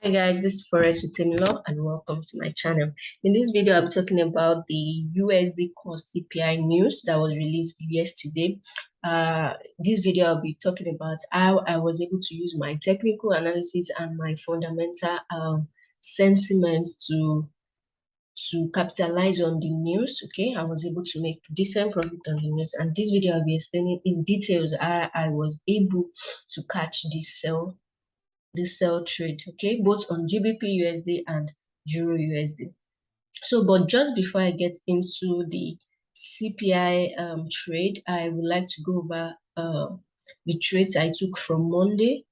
Hi guys, this is Forex Mentorship and welcome to my channel. In this video, I'm talking about the USD CORE CPI news that was released yesterday. This video, I'll be talking about how I was able to use my technical analysis and my fundamental sentiment to capitalize on the news. Okay, I was able to make decent profit on the news, and this video I'll be explaining in details how I was able to catch this sell trade, okay, both on GBP USD and Euro USD. So, but just before I get into the CPI trade, I would like to go over the trades I took from Monday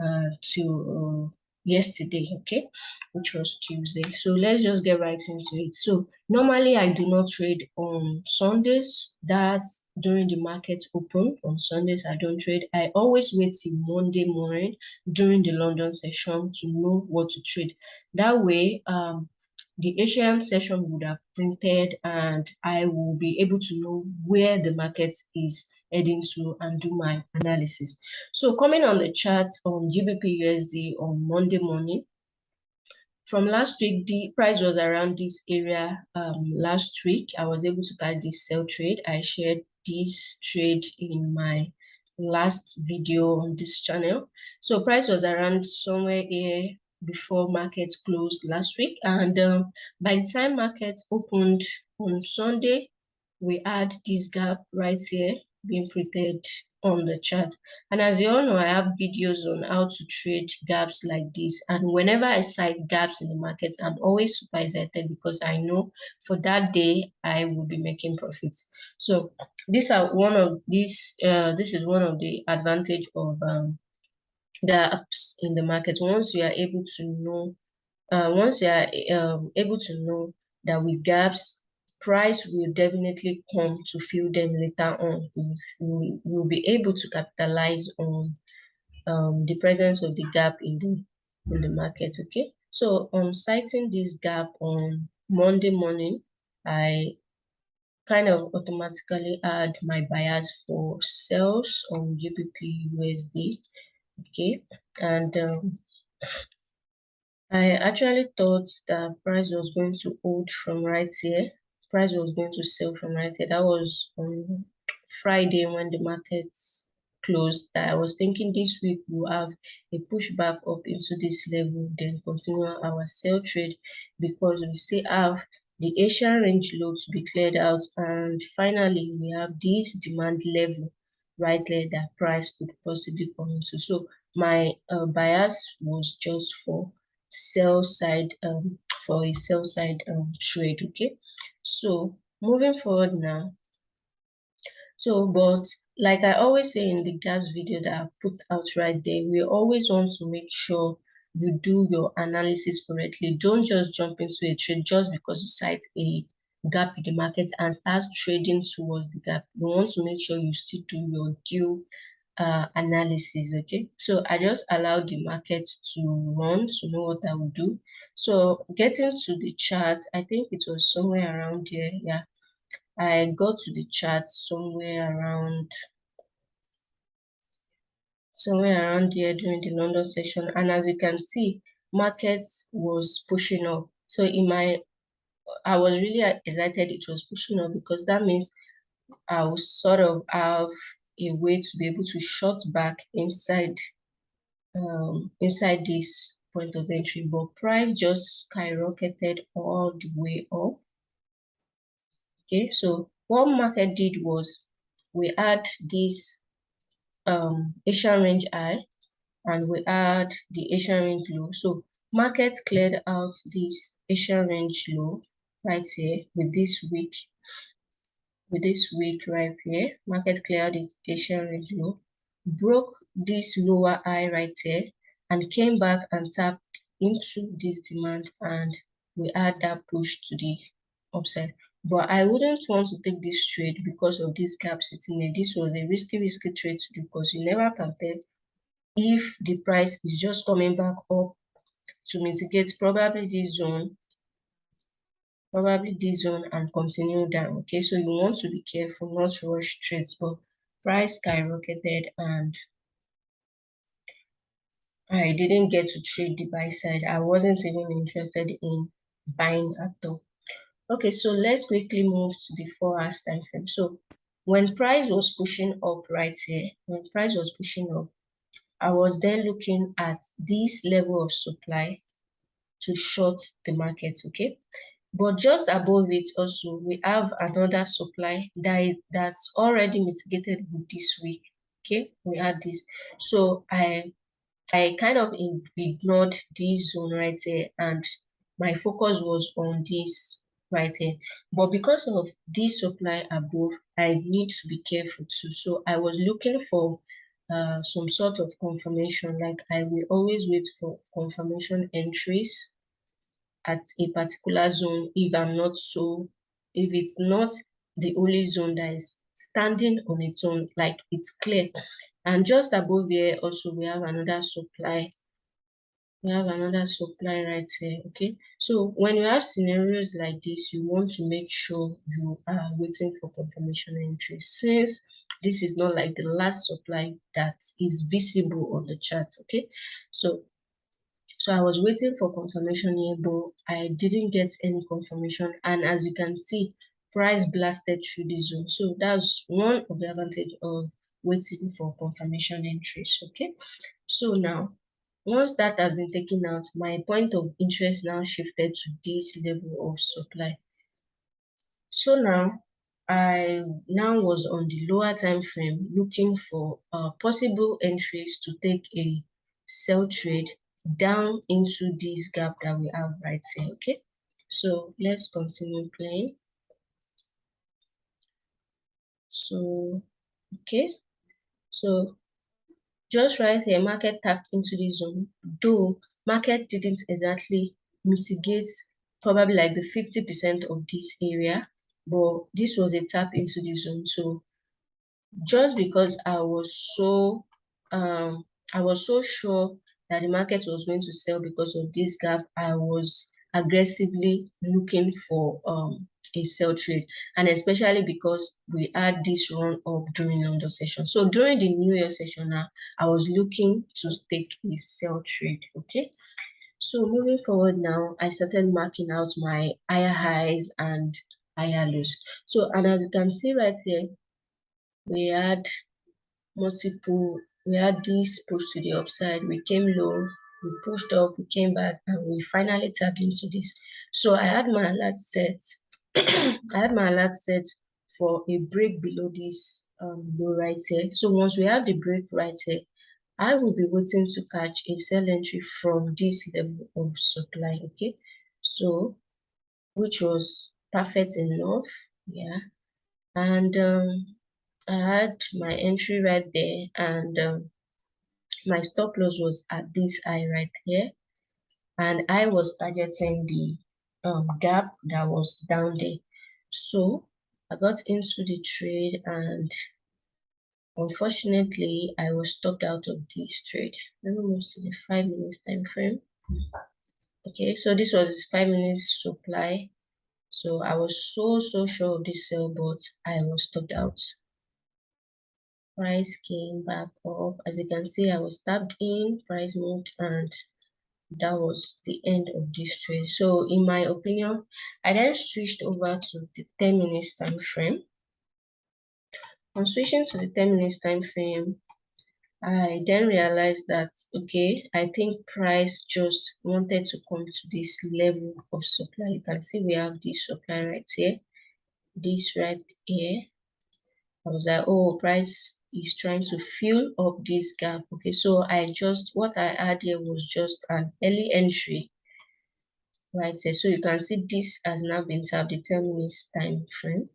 to yesterday, okay, which was Tuesday. So let's just get right into it. So normally I do not trade on Sundays. That's during the market open. On Sundays I don't trade. I always wait till Monday morning during the London session to know what to trade. That way the Asian session would have printed and I will be able to know where the market is heading to and do my analysis. So coming on the chart on GBP USD on Monday morning, from last week, the price was around this area. Last week, I was able to catch this sell trade. I shared this trade in my last video on this channel. So price was around somewhere here before market closed last week, and by the time market opened on Sunday, we had this gap right here being printed on the chart. And as you all know, I have videos on how to trade gaps like this, and whenever I sight gaps in the market, I'm always super excited because I know for that day I will be making profits. So these are one of these this is one of the advantage of gaps in the market. Once you are able to know that with gaps, price will definitely come to fill them later on. You'll be able to capitalize on the presence of the gap in the market. Okay, so citing this gap on Monday morning, I kind of automatically add my bias for sales on GBP USD. Okay, and I actually thought that price was going to hold from right here. Price was going to sell from right here. That was on Friday when the markets closed. That I was thinking this week we'll have a pushback up into this level, then continue our sell trade because we still have the Asian range low to be cleared out, and finally we have this demand level right there that price could possibly come into. So my bias was just for sell side for a sell side trade. Okay, so moving forward now, so but like I always say in the gaps video that I put out right there, we always want to make sure you do your analysis correctly. Don't just jump into a trade just because you sight a gap in the market and start trading towards the gap. You want to make sure you still do your due analysis. Okay, so I just allowed the market to run to know what I would do. So getting to the chart, I think it was somewhere around here. Yeah, I got to the chart somewhere around here during the London session, and as you can see, market was pushing up. So I was really excited it was pushing up because that means I will sort of have a way to be able to short back inside this point of entry, but price just skyrocketed all the way up. Okay, so what market did was we had this Asian range high and we had the Asian range low. So market cleared out this Asian range low right here with this week right here. Market cleared its Asian range low, broke this lower high right here, and came back and tapped into this demand, and we had that push to the upside. But I wouldn't want to take this trade because of this gap sitting there. This was a risky trade to do because you never can tell if the price is just coming back up to mitigate probably this zone and continue down. Okay, so you want to be careful not to rush trades, but price skyrocketed I didn't get to trade the buy side. I wasn't even interested in buying at all. Okay, so let's quickly move to the 4 hours time frame. So when price was pushing up right here, when price was pushing up, I was then looking at this level of supply to short the market, okay? But just above it also, we have another supply that's already mitigated with this week, okay? We had this. So I kind of ignored this zone right here, and my focus was on this right here. But because of this supply above, I need to be careful too. So I was looking for some sort of confirmation. Like I will always wait for confirmation entries at a particular zone if it's not the only zone that is standing on its own, like it's clear. And just above here also we have another supply. Right here, okay? So when you have scenarios like this, you want to make sure you are waiting for confirmation entry, since this is not like the last supply that is visible on the chart, okay? So I was waiting for confirmation here, but I didn't get any confirmation. And as you can see, price blasted through the zone. So that's one of the advantage of waiting for confirmation entries, okay? So now, once that has been taken out, my point of interest now shifted to this level of supply. So now, I now was on the lower time frame looking for possible entries to take a sell trade down into this gap that we have right here, okay? So let's continue playing. So, okay, so just right here, market tapped into the zone, though market didn't exactly mitigate probably like the 50% of this area, but this was a tap into the zone. So just because I was so sure that the market was going to sell because of this gap, I was aggressively looking for a sell trade, and especially because we had this run up during London session. So during the New Year session now, I was looking to take a sell trade, okay? So moving forward now, I started marking out my higher highs and higher lows. So, and as you can see right here, we had we had this push to the upside, we came low, we pushed up, we came back, and we finally tapped into this. So I had my alert set, I had my alert set for a break below this low right here. So once we have the break right here, I will be waiting to catch a sell entry from this level of supply, okay? So, which was perfect enough, yeah. And I had my entry right there, and my stop loss was at this high right here, and I was targeting the gap that was down there. So I got into the trade, and unfortunately I was stopped out of this trade. Let me move to the 5 minutes time frame. Okay, so this was 5 minutes supply. So I was so sure of this sell, but I was stopped out. Price came back up. As you can see, I was tapped in, price moved, and that was the end of this trade. So in my opinion, I then switched over to the 10 minutes time frame. On switching to the 10 minutes time frame, I then realized that, okay, I think price just wanted to come to this level of supply. You can see we have this supply right here, this right here. I was like, oh, price is trying to fill up this gap. Okay, so what I had here was just an early entry right here. So you can see this has now been tapped, the 10 minutes time frame.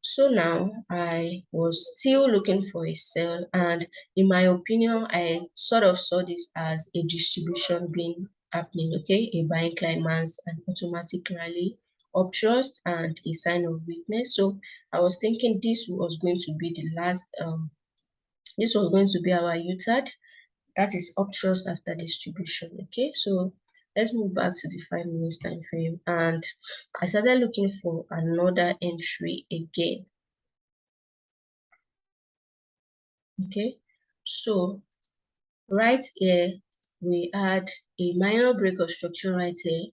So now I was still looking for a sell, and in my opinion, I sort of saw this as a distribution being happening, okay, a buying climax, an automatic rally, uptrust, and a sign of weakness. So I was thinking this was going to be the last this was going to be our UTAD, that is uptrust after distribution, okay? So let's move back to the 5 minutes time frame, and I started looking for another entry again. Okay, so right here we had a minor break of structure right here.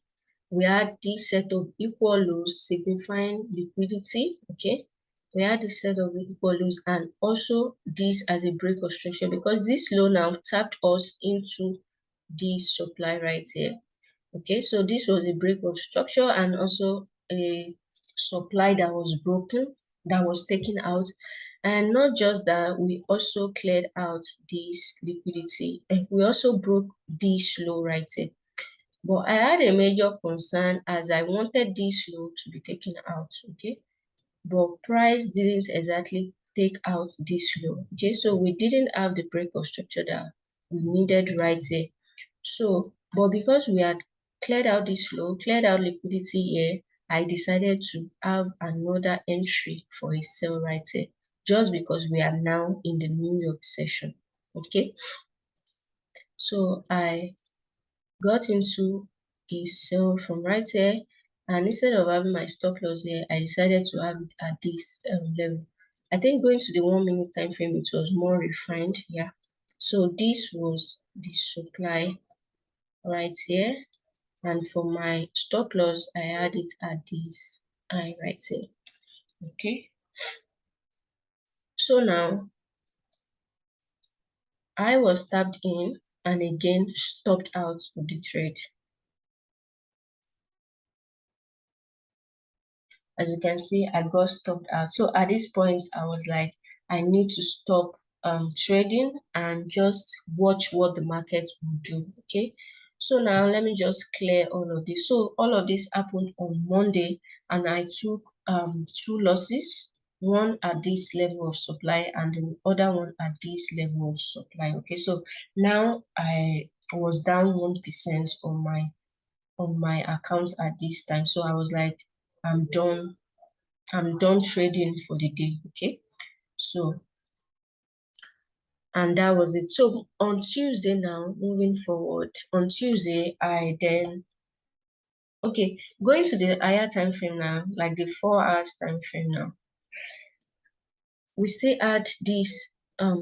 We had this set of equal lows signifying liquidity. Okay, we had this set of equal lows, and also this as a break of structure, because this low now tapped us into this supply right here. Okay, so this was a break of structure and also a supply that was broken, that was taken out. And not just that, we also cleared out this liquidity. We also broke this low right here. But I had a major concern as I wanted this low to be taken out. Okay, but price didn't exactly take out this low. Okay, so we didn't have the break of structure that we needed right there. So, but because we had cleared out this low, cleared out liquidity here, I decided to have another entry for a sell right here, just because we are now in the New York session. Okay, so I got into a sell from right here, and instead of having my stop loss here, I decided to have it at this level. I think going to the 1 minute time frame, it was more refined. Yeah, so this was the supply right here, and for my stop loss, I had it at this high right here. Okay, so now I was tapped in and again stopped out of the trade. As you can see, I got stopped out. So at this point, I was like, I need to stop trading and just watch what the market will do. Okay, so now let me just clear all of this. So all of this happened on Monday, and I took two losses, one at this level of supply and the other one at this level of supply. Okay, so now I was down 1% on my account at this time. So I was like, I'm done. I'm done trading for the day. Okay, so, and that was it. So on Tuesday, now moving forward, on Tuesday I then, okay, going to the higher time frame now, like the 4 hours time frame now, we still add this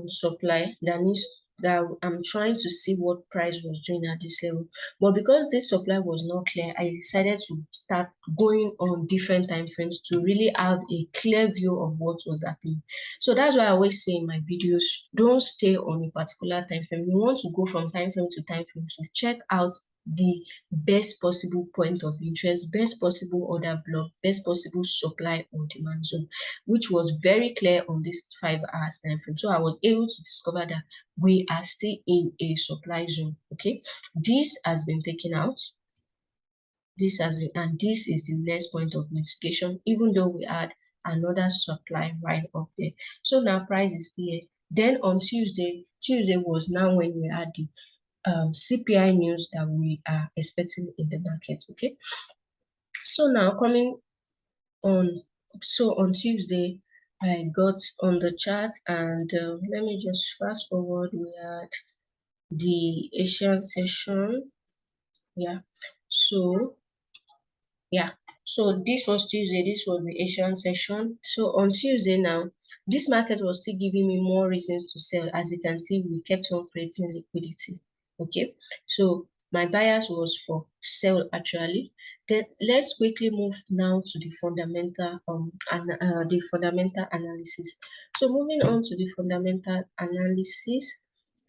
supply that needs, that I'm trying to see what price was doing at this level. But because this supply was not clear, I decided to start going on different time frames to really have a clear view of what was happening. So that's why I always say in my videos, don't stay on a particular time frame. You want to go from time frame to time frame to check out the best possible point of interest, best possible order block, best possible supply or demand zone, which was very clear on this 5 hours time frame. So I was able to discover that we are still in a supply zone. Okay, this has been taken out. This has been, and this is the next point of mitigation, even though we had another supply right up there. So now price is still here. Then on Tuesday was now when we had the CPI news that we are expecting in the market. Okay, so now coming on, so on Tuesday I got on the chart, and let me just fast forward. We had the Asian session. Yeah, so yeah, so this was Tuesday, this was the Asian session. So on Tuesday now, this market was still giving me more reasons to sell. As you can see, we kept on creating liquidity. Okay, so my bias was for sell actually. Then let's quickly move now to the fundamental the fundamental analysis. So moving on to the fundamental analysis,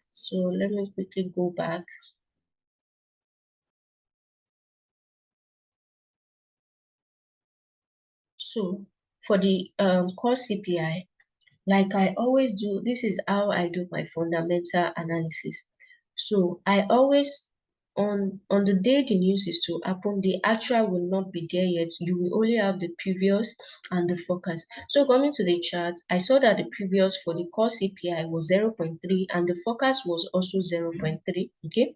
so let me quickly go back. So for the core CPI, like I always do, this is how I do my fundamental analysis. So I always, on the day the news is to happen, the actual will not be there yet. You will only have the previous and the forecast. So coming to the chart, I saw that the previous for the core CPI was 0.3 and the forecast was also 0.3. Okay,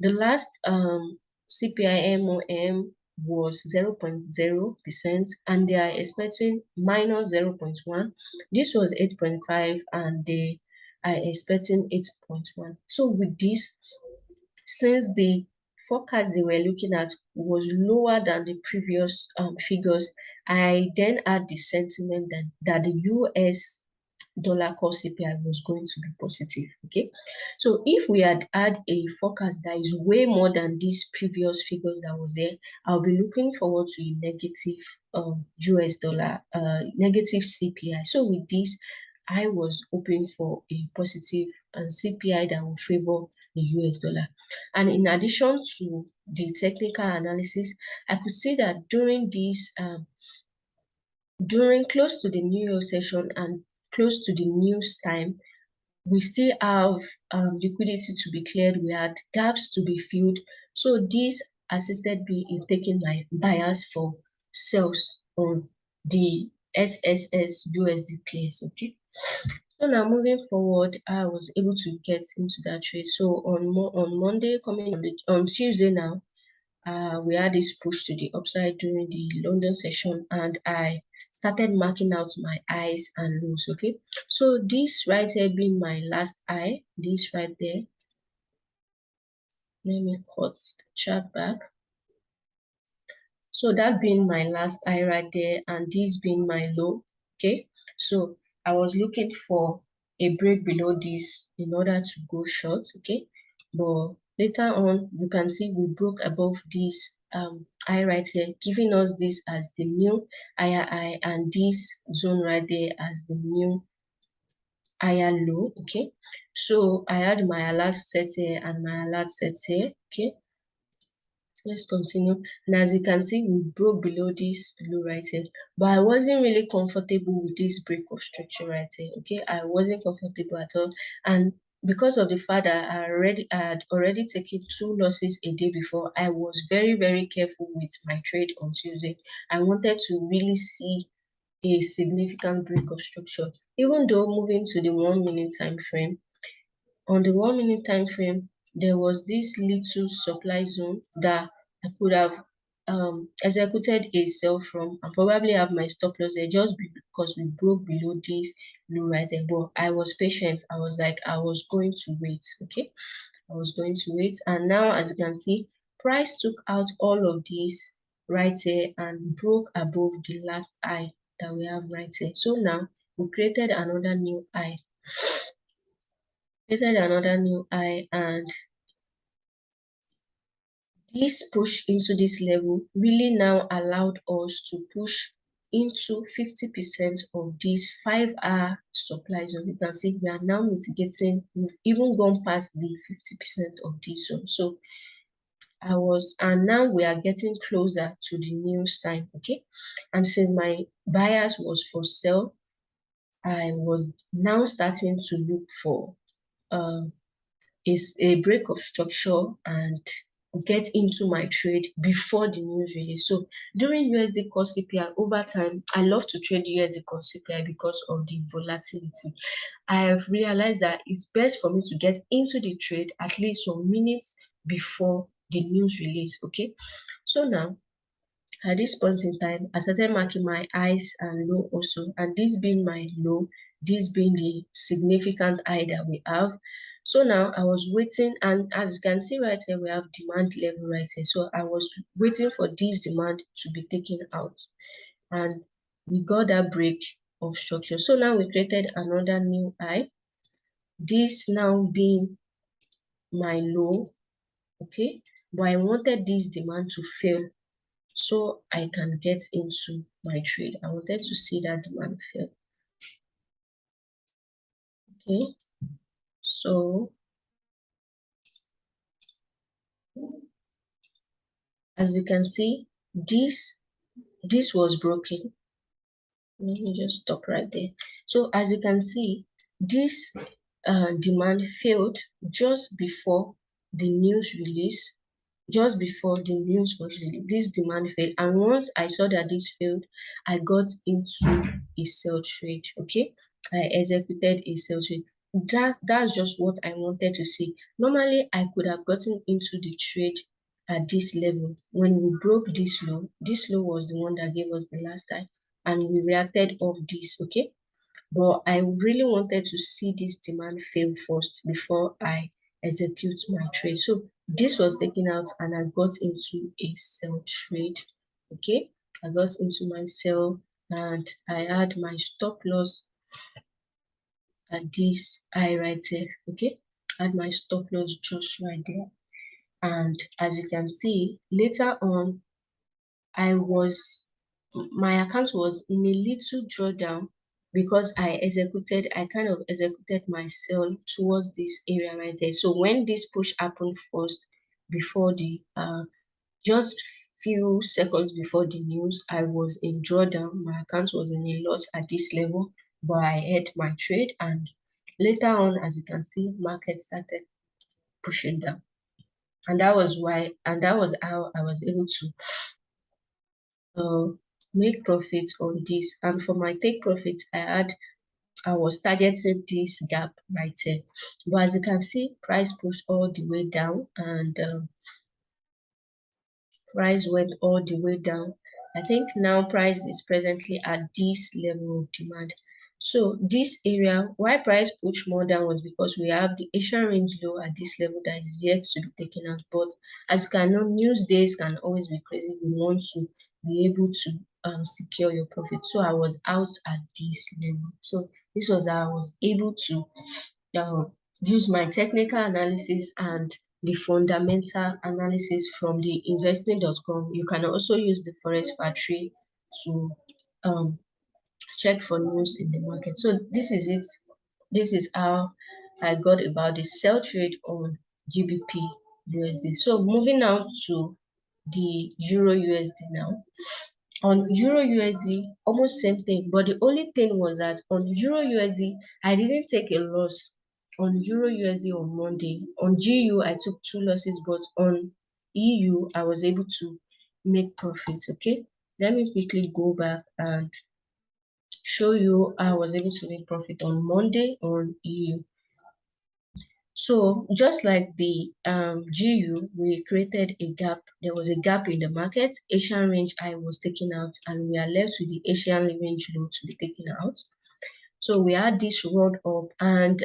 the last CPI MOM was 0.0%, and they are expecting minus 0.1. This was 8.5 and they are expecting 8.1. So with this, since the forecast they were looking at was lower than the previous figures, I then had the sentiment that the US dollar core CPI was going to be positive. Okay, so if we had a forecast that is way more than these previous figures that was there, I'll be looking forward to a negative US dollar, negative CPI. So with this, I was hoping for a positive CPI that will favor the US dollar. And in addition to the technical analysis, I could see that during this, during close to the New York session and close to the news time, we still have liquidity to be cleared. We had gaps to be filled. So this assisted me in taking my bias for sales on the SSS USD pairs. Okay. So now moving forward, I was able to get into that trade. So on Monday, coming on Tuesday now, we had this push to the upside during the London session, and I started marking out my highs and lows. Okay, so this right here being my last high, this right there, let me cut the chart back. So that being my last high right there, and this being my low. Okay, so I was looking for a break below this in order to go short. Okay, but later on you can see we broke above this high right here, giving us this as the new higher high, and this zone right there as the new higher low. Okay, so I had my alert set here and my alert set here. Okay, let's continue. And as you can see, we broke below this low right here, but I wasn't really comfortable with this break of structure right here. Okay, I wasn't comfortable at all, and because of the fact that I had already taken 2 losses a day before, I was very careful with my trade on Tuesday. I wanted to really see a significant break of structure, even though moving to the 1 minute time frame. On the 1 minute time frame, there was this little supply zone that I could have executed a sell from and probably have my stop loss there just because we broke below this low right there. But I was patient. I was like, I was going to wait. Okay, I was going to wait. And now, as you can see, price took out all of these right here and broke above the last high that we have right here. So now we created another new high. And this push into this level really now allowed us to push into 50% of this 5-hour supply zone. You can see we are now mitigating. We've even gone past the 50% of this zone. So and now we are getting closer to the news time. Okay, and since my bias was for sell, I was now starting to look for is a break of structure and get into my trade before the news release. So during USD core CPI, over time, I love to trade USD core CPI because of the volatility. I have realized that it's best for me to get into the trade at least some minutes before the news release. Okay, so now at this point in time, I started marking my highs and low also, and this being my low, this being the significant high that we have. So now I was waiting, and as you can see right here, we have demand level right here. So I was waiting for this demand to be taken out, and we got that break of structure. So now we created another new high, this now being my low. Okay, but I wanted this demand to fail so I can get into my trade. I wanted to see that demand fail. Okay, so as you can see, this was broken. Let me just stop right there. So as you can see, this demand failed just before the news release. Just before the news was released, this demand failed, and once I saw that this failed, I got into a sell trade. Okay, I executed a sell trade. That's just what I wanted to see. Normally I could have gotten into the trade at this level. When we broke this low was the one that gave us the last time, and we reacted off this. Okay, but I really wanted to see this demand fail first before I execute my trade. So this was taken out and I got into a sell trade. Okay, I got into my sell and I had my stop loss at this high right here. Okay, I had my stop loss just right there. And as you can see, later on, my account was in a little drawdown because I kind of executed my sell towards this area right there. So when this push happened first, before the just few seconds before the news, I was in drawdown. My account was in a loss at this level, but I had my trade, and later on, as you can see, market started pushing down. And that was how I was able to make profit on this. And for my take profit, I was targeting this gap right here. But as you can see, price pushed all the way down, and price went all the way down. I think now price is presently at this level of demand. So this area, why price pushed more down was because we have the Asian range low at this level that is yet to be taken out. But as you can know, news days can always be crazy. We want to be able to secure your profit. So I was out at this level. So this was how I was able to uh, use my technical analysis and the fundamental analysis from the investing.com. You can also use the Forex Factory to check for news in the market. So this is it. This is how I got about the sell trade on GBP USD. So moving now to the Euro USD now. On Euro USD, almost same thing, but the only thing was that on Euro USD, I didn't take a loss on Euro USD on Monday. On GU, I took 2 losses, but on EU, I was able to make profits. Okay, let me quickly go back and show you how I was able to make profit on Monday on EU. So just like the GU, we created a gap. There was a gap in the market. Asian range high was taken out, and we are left with the Asian range low to be taken out. So we had this run up, and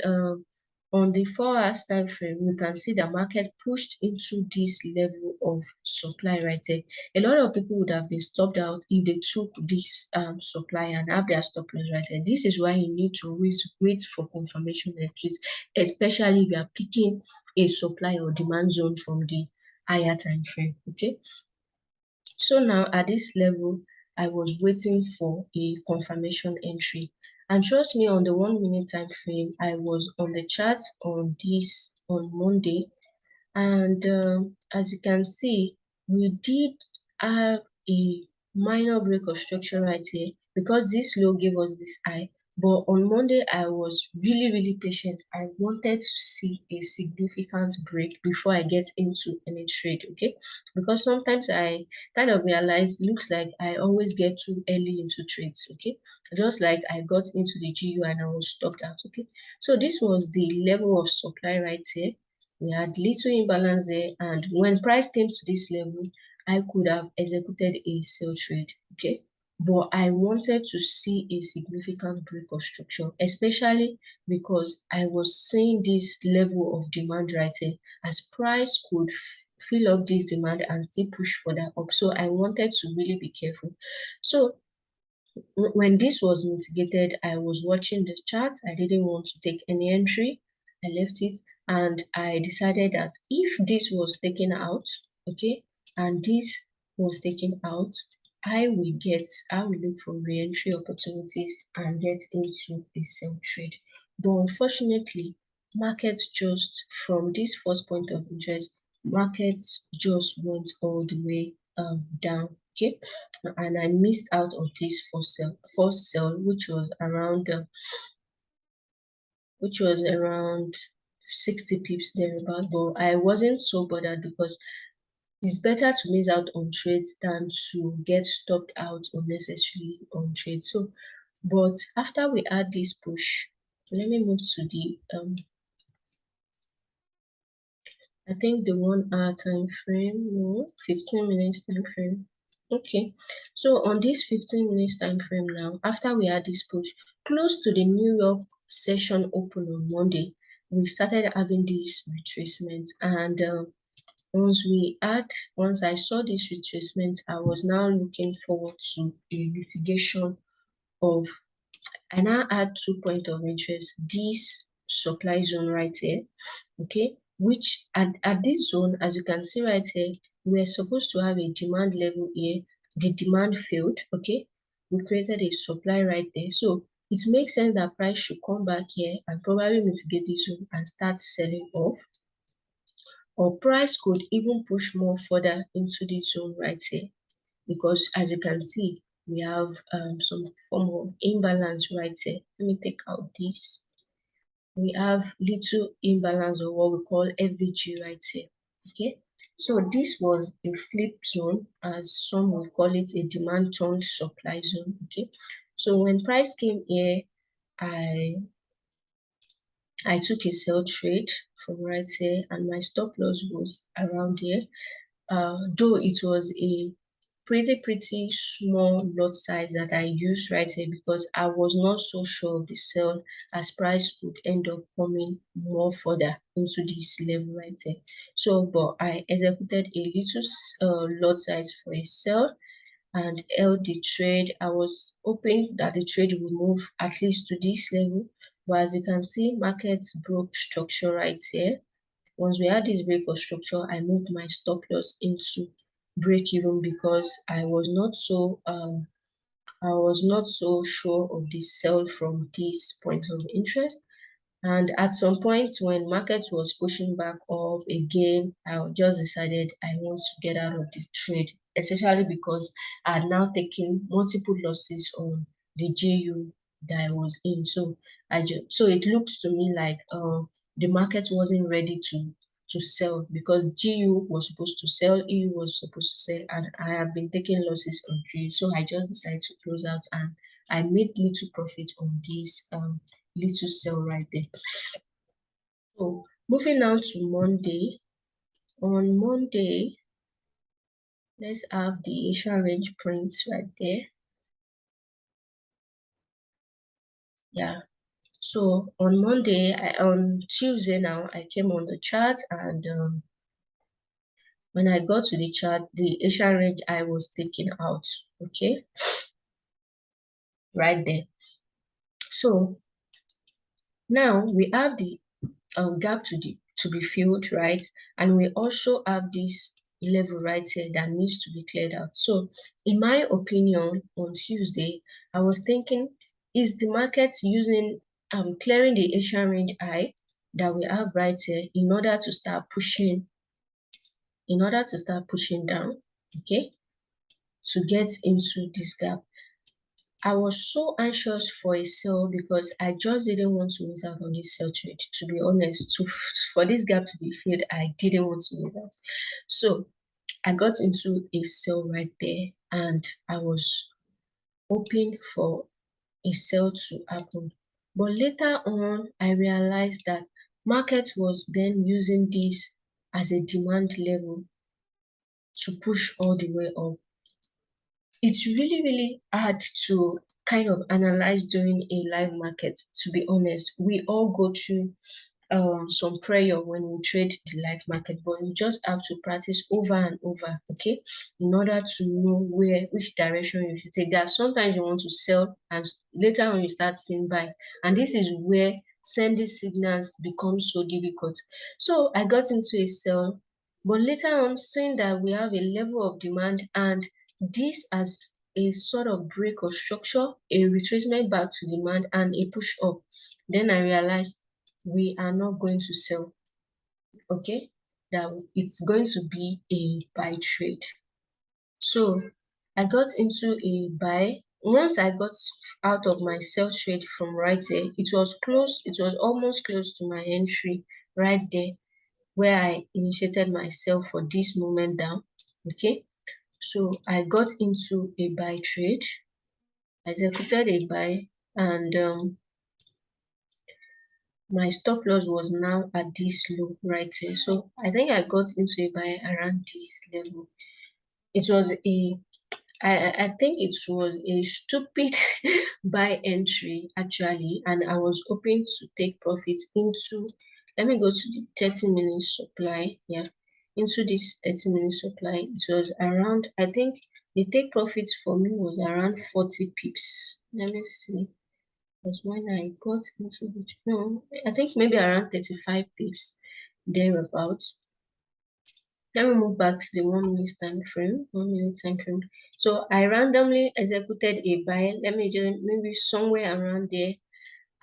on the 4 hours time frame, you can see the market pushed into this level of supply right there. A lot of people would have been stopped out if they took this supply and have their stop loss right there. This is why you need to always wait for confirmation entries, especially if you are picking a supply or demand zone from the higher time frame. Okay, so now at this level, I was waiting for a confirmation entry. And trust me, on the 1 minute time frame, I was on the chart on Monday. And as you can see, we did have a minor break of structure right here because this low gave us this high. But on Monday, I was really patient. I wanted to see a significant break before I get into any trade, okay? Because sometimes I kind of realize, looks like I always get too early into trades, okay? Just like I got into the GU and I was stopped out, okay? So this was the level of supply right here. We had little imbalance there, and when price came to this level, I could have executed a sell trade, okay? But I wanted to see a significant break of structure, especially because I was seeing this level of demand right here, as price could fill up this demand and still push further up. So I wanted to really be careful. So when this was mitigated, I was watching the chart. I didn't want to take any entry. I left it, and I decided that if this was taken out, okay, and this was taken out, I will look for re-entry opportunities and get into a sell trade. But unfortunately, markets just, from this first point of interest, markets just went all the way down, okay? And I missed out on this first sell, which was around 60 pips thereabout. But I wasn't so bothered because it's better to miss out on trades than to get stopped out unnecessarily on trades. So, but after we had this push, let me move to the I think the 1 hour time frame, no, 15 minutes time frame. Okay, so on this 15 minutes time frame now, after we had this push, close to the New York session open on Monday, we started having this retracement. And once I saw this retracement, I was now looking forward to a litigation of I now add 2 points of interest, this supply zone right here, okay, which at this zone, as you can see right here, we are supposed to have a demand level here. The demand failed, okay, we created a supply right there. So it makes sense that price should come back here and probably mitigate this zone and start selling off, or price could even push more further into this zone right here, because as you can see, we have some form of imbalance right here. Let me take out this. We have little imbalance of what we call FVG right here. Okay, so this was a flip zone, as some will call it, a demand turned supply zone. Okay, so when price came here, I took a sell trade from right here, and my stop loss was around here. Though it was a pretty small lot size that I used right here, because I was not so sure of the sell, as price would end up coming more further into this level right here. So but I executed a little lot size for a sell and held the trade. I was hoping that the trade will move at least to this level, but as you can see, markets broke structure right here. Once we had this break of structure, I moved my stop loss into break even, because I was not so sure of the sell from this point of interest. And at some point when market was pushing back up again, I just decided I want to get out of the trade, especially because I had now taken multiple losses on the GU that I was in. So so it looks to me like the market wasn't ready to sell, because GU was supposed to sell, EU was supposed to sell, and I have been taking losses on GU. So I just decided to close out, and I made little profit on this little sell right there. So moving now to Monday. On Monday, let's have the Asian range prints right there. Yeah. So on Monday, on Tuesday now, I came on the chart, and when I got to the chart, the Asian range I was taken out. Okay, right there. So now we have the gap to be filled, right? And we also have this level right here that needs to be cleared out. So in my opinion, on Tuesday, I was thinking, is the market using clearing the Asian range high that we have right here in order to start pushing down, okay, to get into this gap? I was so anxious for a sell, because I just didn't want to miss out on this sell trade. To be honest, for this gap to be filled, I didn't want to miss out. So I got into a sell right there, and I was hoping for a sell to happen. But later on, I realized that market was then using this as a demand level to push all the way up. It's really hard to kind of analyze during a live market. To be honest, we all go through some prayer when we trade the live market, but you just have to practice over and over, okay, in order to know which direction you should take. That sometimes you want to sell, and later on you start seeing buy, and this is where sending signals becomes so difficult. So I got into a sell, but later on, seeing that we have a level of demand, and this as a sort of break of structure, a retracement back to demand, and a push up, then I realized we are not going to sell, okay, that it's going to be a buy trade. So I got into a buy. Once I got out of my sell trade from right there, it was close, it was almost close to my entry right there, where I initiated my sell for this moment down, okay. So I got into a buy trade, I executed a buy, and my stop loss was now at this low right here. So I think I got into a buy around this level. It was I think it was a stupid buy entry actually, and I was hoping to take profits into, let me go to the 30-minute supply. Yeah, into this 30-minute supply. It was around, I think the take profits for me was around 40 pips. Let me see. was when I got into it. No, I think maybe around 35 pips thereabouts. Let me move back to the 1 minute time frame. 1 minute time frame. So I randomly executed a buy. Let me just maybe somewhere around there.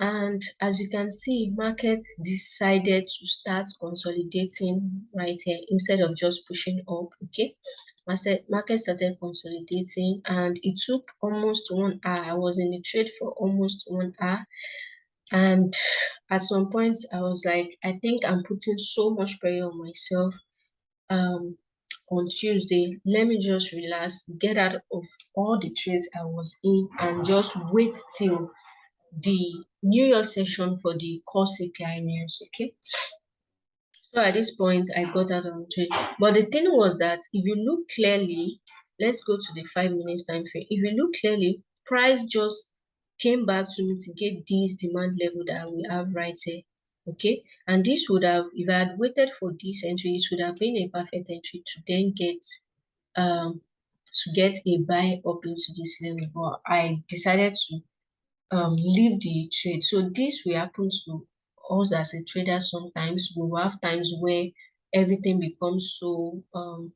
And as you can see, market decided to start consolidating right here instead of just pushing up. Okay, market started consolidating, and it took almost 1 hour. I was in the trade for almost 1 hour. And at some point, I was like, I think I'm putting so much pressure on myself. On Tuesday, let me just relax, get out of all the trades I was in, and just wait till the New York session for the core CPI news. Okay. So at this point, I got out of the trade. But the thing was that if you look clearly, let's go to the 5 minutes time frame. If you look clearly, price just came back to mitigate this demand level that we have right here. Okay, and this would have, if I had waited for this entry, it would have been a perfect entry to then um get a buy up into this level. But I decided to leave the trade. So this will happen to us as a trader. Sometimes we will have times where everything becomes so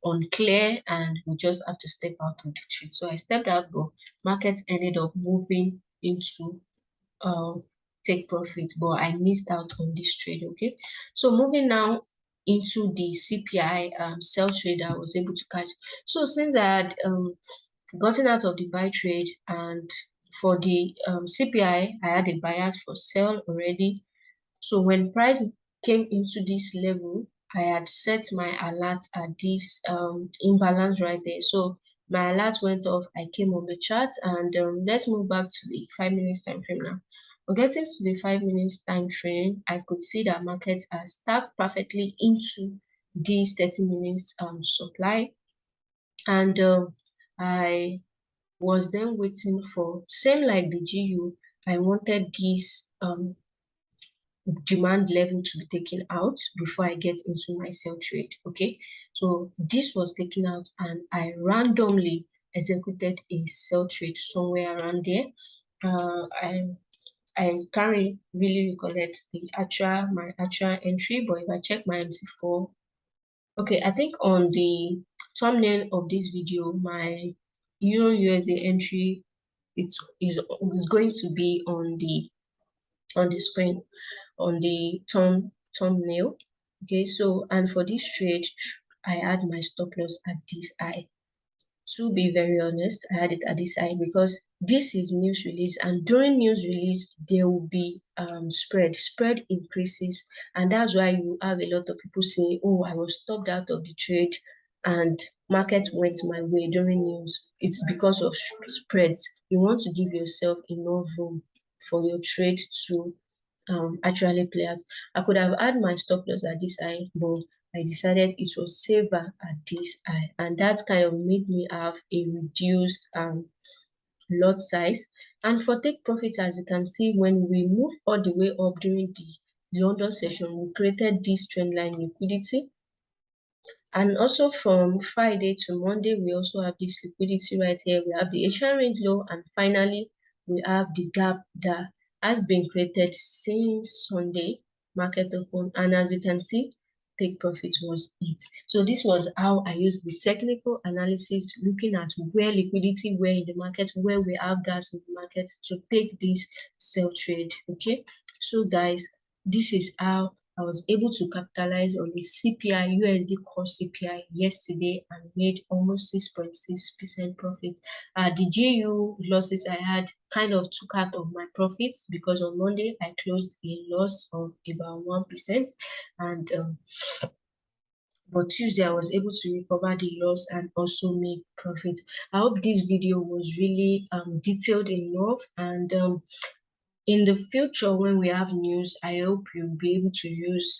unclear and we just have to step out of the trade. So I stepped out, but market ended up moving into take profit, but I missed out on this trade. Okay, so moving now into the CPI sell trade I was able to catch. So since I had gotten out of the buy trade, and for the CPI, I had a bias for sell already. So when price came into this level, I had set my alert at this imbalance right there. So my alert went off. I came on the chart, and let's move back to the 5 minutes time frame now. Getting to the 5 minutes time frame, I could see that markets are stacked perfectly into this 30 minutes supply, and I was then waiting for, same like the GU, I wanted this demand level to be taken out before I get into my sell trade. Okay, so this was taken out, and I randomly executed a sell trade somewhere around there. I can't really recollect my actual entry, but if I check my MT4, okay, I think on the thumbnail of this video, my Euro USD entry is going to be on the screen, on the thumbnail. Okay, so and for this trade, I had my stop loss at this high. To be very honest, I had it at this high because this is news release, and during news release there will be spread increases, and that's why you have a lot of people say, oh, I was stopped out of the trade and market went my way during news. It's because of spreads. You want to give yourself enough room for your trade to actually play out. I could have had my stop loss at this high, but I decided it was safer at this high, and that kind of made me have a reduced lot size. And for take profit, as you can see, when we move all the way up during the London session, we created this trend line liquidity. And also from Friday to Monday, we also have this liquidity right here. We have the Asian range low, and finally we have the gap that has been created since Sunday market open. And as you can see, take profit was it. So this was how I used the technical analysis, looking at where liquidity were in the market, where we have gaps in the market to take this sell trade. Okay, so guys, this is how I was able to capitalize on the CPI, USD core CPI yesterday, and made almost 6.6% profit. The GU losses I had kind of took out of my profits because on Monday I closed a loss of about 1%, and but Tuesday I was able to recover the loss and also make profit. I hope this video was really detailed enough, and in the future when we have news, I hope you'll be able to use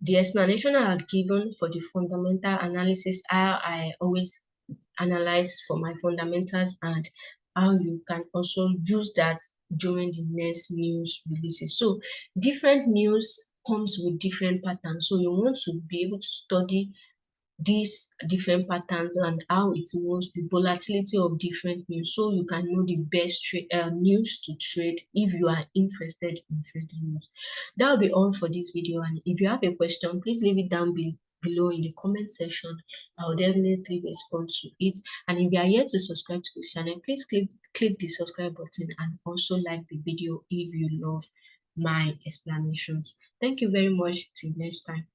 the explanation I had given for the fundamental analysis, how I always analyze for my fundamentals, and how you can also use that during the next news releases. So different news comes with different patterns, so you want to be able to study these different patterns and how it moves, the volatility of different news, so you can know the best news to trade if you are interested in trading news. That will be all for this video, and if you have a question, please leave it down below in the comment section. I'll definitely respond to it. And if you are yet to subscribe to this channel, please click the subscribe button and also like the video if you love my explanations. Thank you very much. Till next time.